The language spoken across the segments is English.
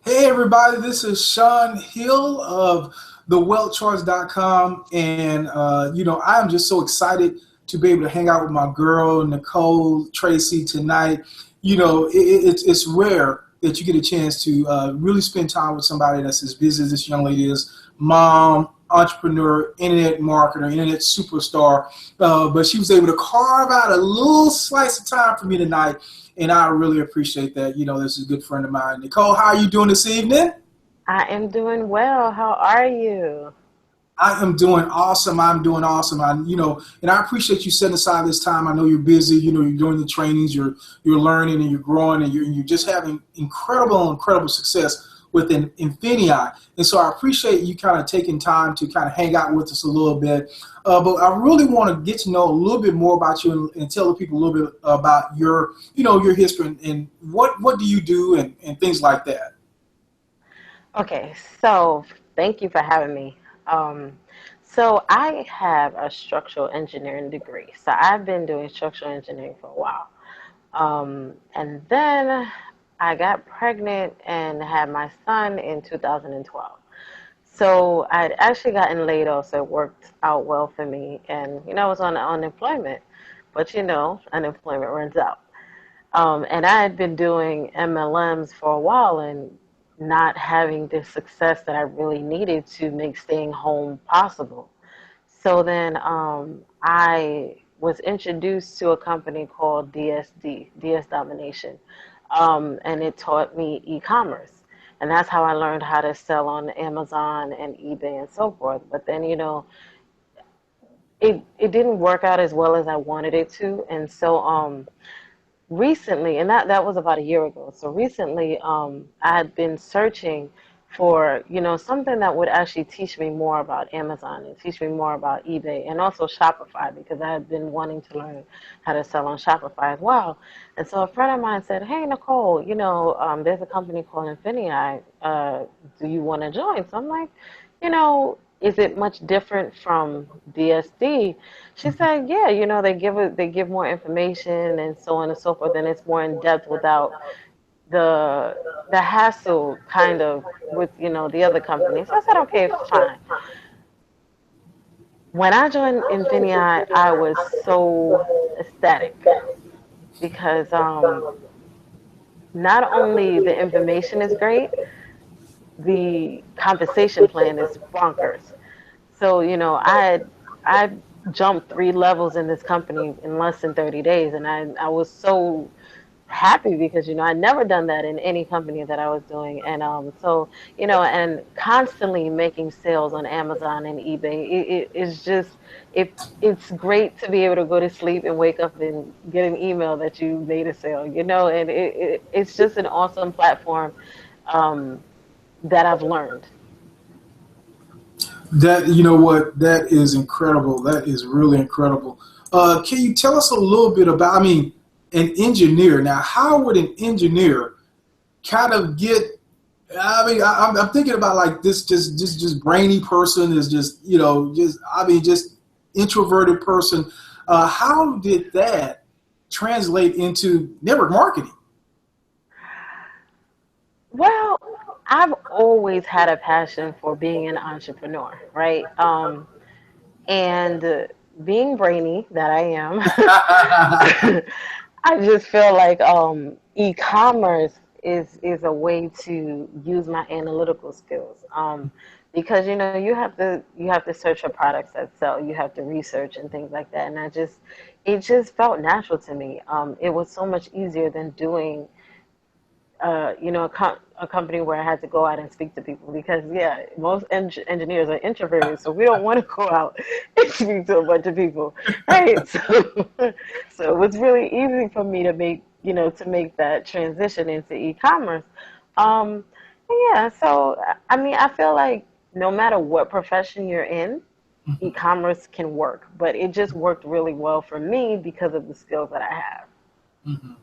Hey everybody, this is Sean Hill of thewealthcharts.com, and I am just so excited to be able to hang out with my girl Nicole, Tracey tonight. It's rare that you get a chance to really spend time with somebody that's as busy as this young lady is, mom, entrepreneur, internet marketer, internet superstar. But she was able to carve out a little slice of time for me tonight, and I really appreciate that. This is a good friend of mine. Nicole, how are you doing this evening? I am doing well. How are you? I am doing awesome. I'm doing awesome. And I appreciate you setting aside this time. I know you're busy. You're doing the trainings, you're learning, and you're growing, and you're just having incredible success within Infinii. And so I appreciate you kind of taking time to kind of hang out with us a little bit. But I really want to get to know a little bit more about you and tell the people a little bit about your history and what do you do and things like that. Okay, so thank you for having me. Um, so I have a structural engineering degree. So I've been doing structural engineering for a while. And then I got pregnant and had my son in 2012. So I'd actually gotten laid off, so it worked out well for me. And, I was on unemployment, but unemployment runs out. And I had been doing MLMs for a while and not having the success that I really needed to make staying home possible. So then I was introduced to a company called DSD, DS Domination, and it taught me e-commerce. And that's how I learned how to sell on Amazon and eBay and so forth. But then, it didn't work out as well as I wanted it to. And so recently, and that was about a year ago. So recently, I had been searching for something that would actually teach me more about Amazon and teach me more about eBay and also Shopify, because I had been wanting to learn how to sell on Shopify as well. And so a friend of mine said, "Hey Nicole, there's a company called Infinii. Do you want to join?" So I'm like, is it much different from DSD? She said, yeah, they give more information and so on and so forth, and it's more in depth without the hassle kind of with the other companies. So I said, okay, fine. When I joined Infinii, I was so ecstatic because not only the information is great, the compensation plan is bonkers. So, I jumped 3 levels in this company in less than 30 days, and I was so happy because I'd never done that in any company that I was doing. And so and constantly making sales on Amazon and eBay, it's just it's great to be able to go to sleep and wake up and get an email that you made a sale, and it's just an awesome platform um, that I've learned. That you know what that is incredible. That is really incredible. Can you tell us a little bit about? I mean, an engineer. Now, how would an engineer kind of get? I mean, I'm thinking about like this, just brainy person is just just introverted person. How did that translate into network marketing? Well, I've always had a passion for being an entrepreneur, right? And being brainy that I am, I just feel like e-commerce is a way to use my analytical skills. Because you have to search for products that sell. You have to research and things like that. And it just felt natural to me. It was so much easier than doing a company where I had to go out and speak to people because, yeah, most engineers are introverted, so we don't want to go out and speak to a bunch of people, right? So it was really easy for me to make that transition into e-commerce. Um, yeah, so I mean, I feel like no matter what profession you're in, e-commerce can work, but it just worked really well for me because of the skills that I have. Mhm.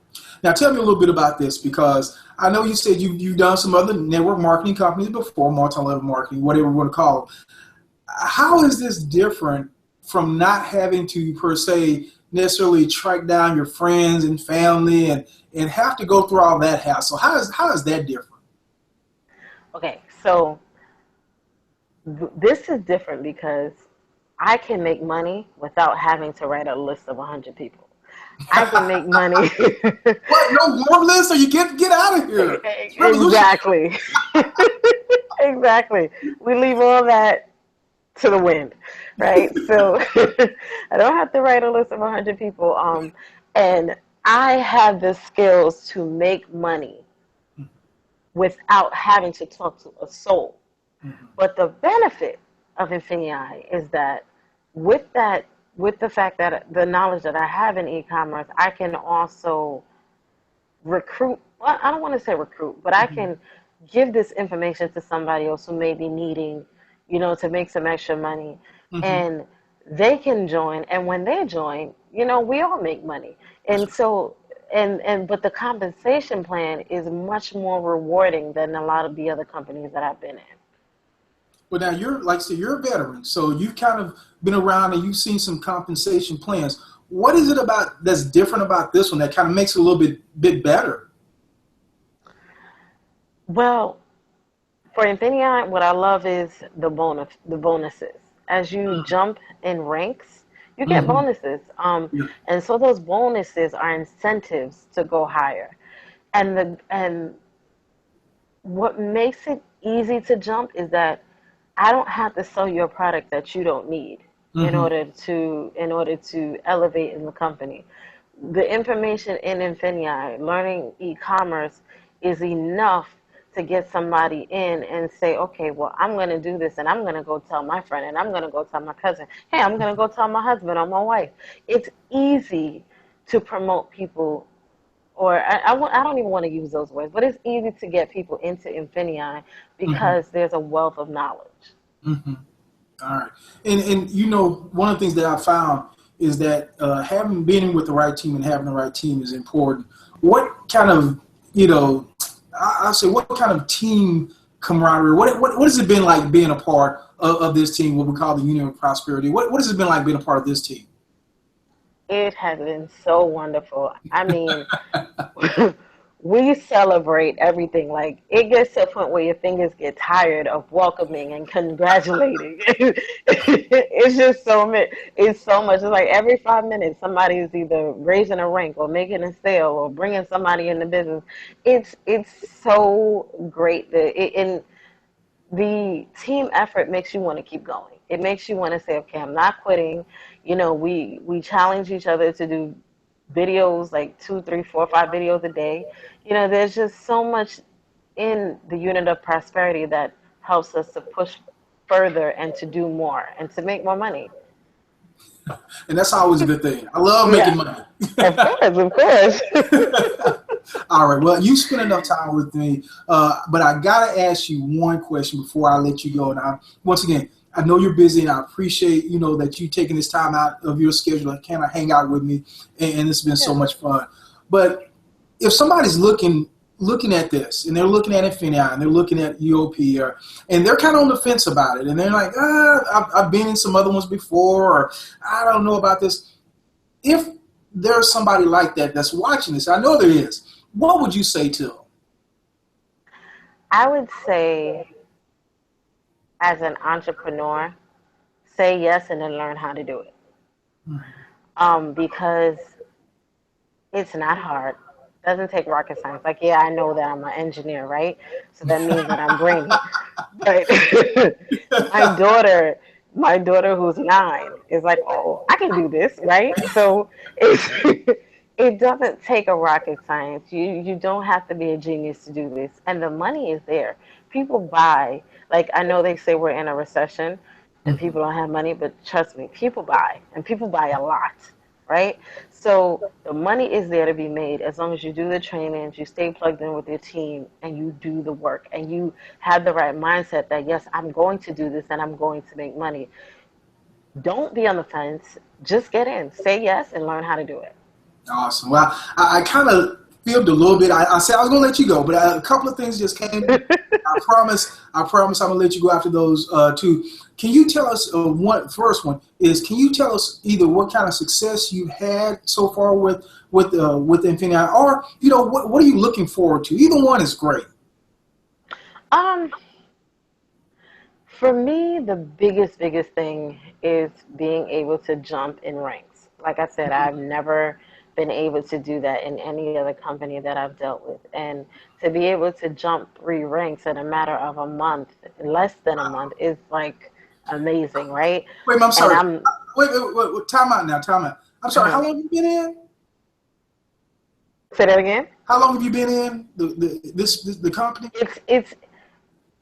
Now, tell me a little bit about this because I know you said you've done some other network marketing companies before, multi-level marketing, whatever you want to call it. How is this different from not having to, per se, necessarily track down your friends and family and have to go through all that hassle? How is that different? Okay, so this is different because I can make money without having to write a list of 100 people. I can make money. What? No warm list? Or you get out of here? It's revolutionary. Exactly. Exactly. We leave all that to the wind, right? So I don't have to write a list of 100 people. And I have the skills to make money without having to talk to a soul. Mm-hmm. But the benefit of Infinii is that with that, with the fact that the knowledge that I have in e-commerce, I can also recruit. Well, I don't want to say recruit, but I Mm-hmm. can give this information to somebody else who may be needing, to make some extra money, Mm-hmm. and they can join. And when they join, we all make money. That's And so, but the compensation plan is much more rewarding than a lot of the other companies that I've been in. Well, now you're like I said, you're a veteran, so you've kind of been around and you've seen some compensation plans. What is it about that's different about this one that kind of makes it a little bit better? Well, for Infinity, what I love is the bonuses. As you jump in ranks, you get Mm-hmm. bonuses. Yeah. And so those bonuses are incentives to go higher. And what makes it easy to jump is that I don't have to sell you a product that you don't need Mm-hmm. in order to elevate in the company. The information in Infinii, learning e-commerce, is enough to get somebody in and say, okay, well, I'm going to do this, and I'm going to go tell my friend, and I'm going to go tell my cousin, hey, I'm going to go tell my husband or my wife. It's easy to promote people, or I don't even want to use those words, but it's easy to get people into Infinii Mm-hmm. because there's a wealth of knowledge. Mm-hmm. All right. And one of the things that I found is that having being with the right team and having the right team is important. What kind of, I say, what kind of team camaraderie, what has it been like being a part of this team, what we call the Union of Prosperity? What has it been like being a part of this team? It has been so wonderful. I mean, we celebrate everything. Like, it gets to a point where your fingers get tired of welcoming and congratulating. It's so much. It's like every 5 minutes somebody is either raising a rank or making a sale or bringing somebody in the business. It's so great and the team effort makes you want to keep going. It makes you want to say, okay, I'm not quitting. We challenge each other to do videos, like 2, 3, 4, 5 videos a day. There's just so much in the unit of prosperity that helps us to push further and to do more and to make more money. And that's always a good thing. I love Yeah, making money. of course, of course. All right. Well, you spent enough time with me, but I gotta ask you one question before I let you go. Now, once again, I know you're busy, and I appreciate that you taking this time out of your schedule to kind of hang out with me, and it's been so Yeah. much fun. But if somebody's looking at this, and they're looking at Infinii, and they're looking at UOP, and they're kind of on the fence about it, and they're like, I've been in some other ones before, or I don't know about this. If there's somebody like that that's watching this, I know there is. What would you say to them? I would say, as an entrepreneur, say yes and then learn how to do it. Because it's not hard. It doesn't take rocket science. Like, yeah, I know that I'm an engineer, right? So that means that I'm brainy. But my daughter, my daughter who's 9 is like, oh, I can do this, right? So it doesn't take a rocket science. You don't have to be a genius to do this, and the money is there. People buy. Like, I know they say we're in a recession and Mhm. people don't have money, but trust me, people buy, and people buy a lot, right? So the money is there to be made as long as you do the trainings, you stay plugged in with your team, and you do the work, and you have the right mindset that, yes, I'm going to do this and I'm going to make money. Don't be on the fence. Just get in, say yes, and learn how to do it. Awesome. Well, I kind of filmed a little bit. I said I was going to let you go, but a couple of things just came. I promise I'm going to let you go after those two. Can you tell us first one is, can you tell us either what kind of success you had so far with Infinity, or what are you looking forward to? Either one is great. Um, for me, the biggest thing is being able to jump in ranks. Like I said, I've never been able to do that in any other company that I've dealt with. And to be able to jump 3 ranks in a matter of a month, less than a month, is like amazing, right? Wait, I'm And sorry. I'm, Wait, time out now, time out. I'm sorry, how uh long have you been in? say that again. How long have you been in the company?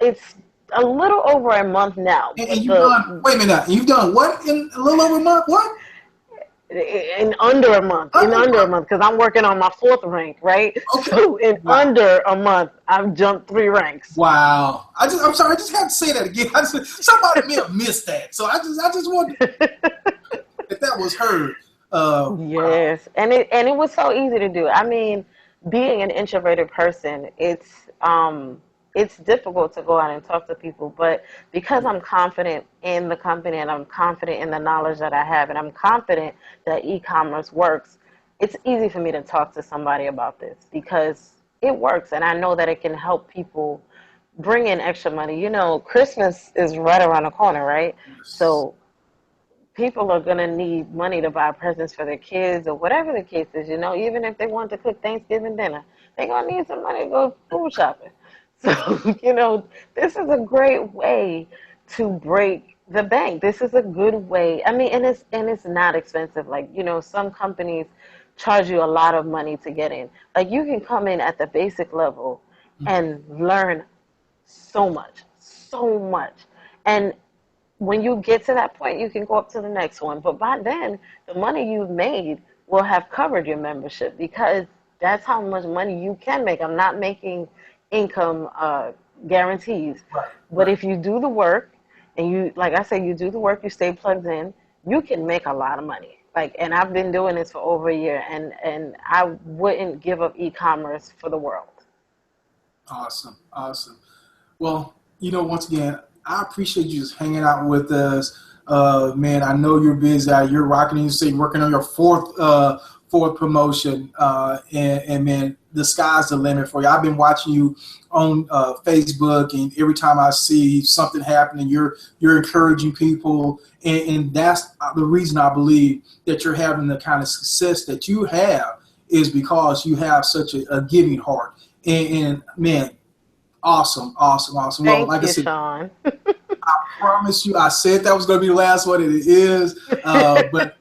It's a little over a month now, And but you've done, wait a minute now, you've done what in a little over a month? What? in under a month, in Under a under a month? month, because I'm working on my fourth rank, right? Okay. So in Wow. under a month, I've jumped 3 ranks. Wow. I'm sorry, I just had to say that again. Somebody may have missed that. So I just wanted if that was heard. Wow. Yes, and it was so easy to do. I mean, being an introverted person, it's difficult to go out and talk to people, but because I'm confident in the company and I'm confident in the knowledge that I have and I'm confident that e-commerce works, it's easy for me to talk to somebody about this because it works and I know that it can help people bring in extra money. You know, Christmas is right around the corner, right? Yes. So people are going to need money to buy presents for their kids or whatever the case is, you know, even if they want to cook Thanksgiving dinner, they're going to need some money to go food shopping. So, you know, this is a great way to break the bank. This is a good way. I mean, and it's not expensive. Like, you know, some companies charge you a lot of money to get in. Like you can come in at the basic level and learn so much, so much. And when you get to that point, you can go up to the next one. But by then, the money you've made will have covered your membership because that's how much money you can make. I'm not making income guarantees. Right, But right. if you do the work and you, like I said, you do the work, you stay plugged in, you can make a lot of money. Like, and I've been doing this for over a year, and I wouldn't give up e-commerce for the world. Awesome. Awesome. Well, once again, I appreciate you just hanging out with us. Man, I know you're busy. You're rocking. You say you're working on your fourth promotion, and man, the sky's the limit for you. I've been watching you on Facebook, and every time I see something happening, you're encouraging people, and that's the reason I believe that you're having the kind of success that you have is because you have such a giving heart. And man, awesome, awesome, awesome. Well, Thank like I you, said, Sean. promise you, I said that was going to be the last one, and it is. But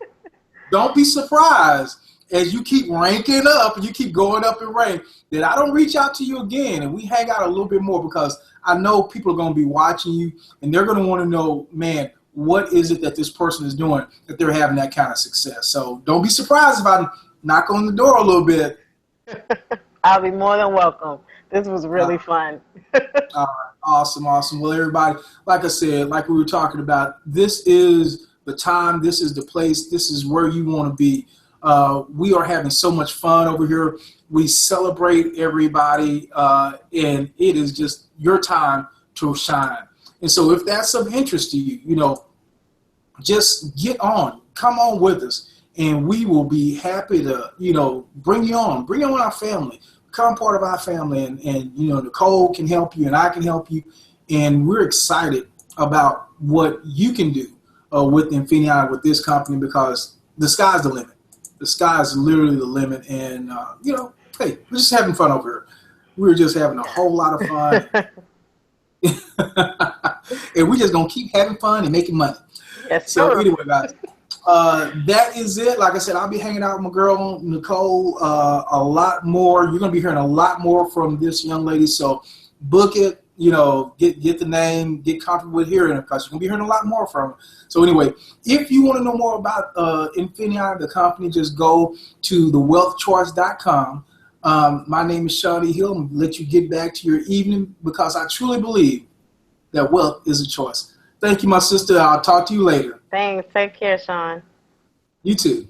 don't be surprised as you keep ranking up and you keep going up in rank that I don't reach out to you again and we hang out a little bit more because I know people are going to be watching you and they're going to want to know, man, what is it that this person is doing that they're having that kind of success. So don't be surprised if I knock on the door a little bit. I'll be more than welcome. This was Uh, really fun. All right. Awesome, awesome. Well, everybody, like I said, like we were talking about, this is the time, this is the place, this is where you want to be. We are having so much fun over here. We celebrate everybody, and it is just your time to shine. And so if that's of interest to you, just get on, come on with us, and we will be happy to, bring you on our family, become part of our family, and Nicole can help you, and I can help you, and we're excited about what you can do with Infinii, with this company, because the sky's the limit. The sky is literally the limit, and hey, we're just having fun over here. We're just having a whole lot of fun, and we're just gonna keep having fun and making money. Yes, So sir. anyway, guys, that is it. Like I said, I'll be hanging out with my girl Nicole a lot more. You're gonna be hearing a lot more from this young lady. So book it. Get the name, get comfortable with hearing it because you're gonna be hearing a lot more from her. So anyway, if you want to know more about Infinii, the company, just go to thewealthcharts.com. My name is Shawnee Hill. I'm gonna let you get back to your evening because I truly believe that wealth is a choice. Thank you, my sister. I'll talk to you later. Thanks. Take care, Sean. You too.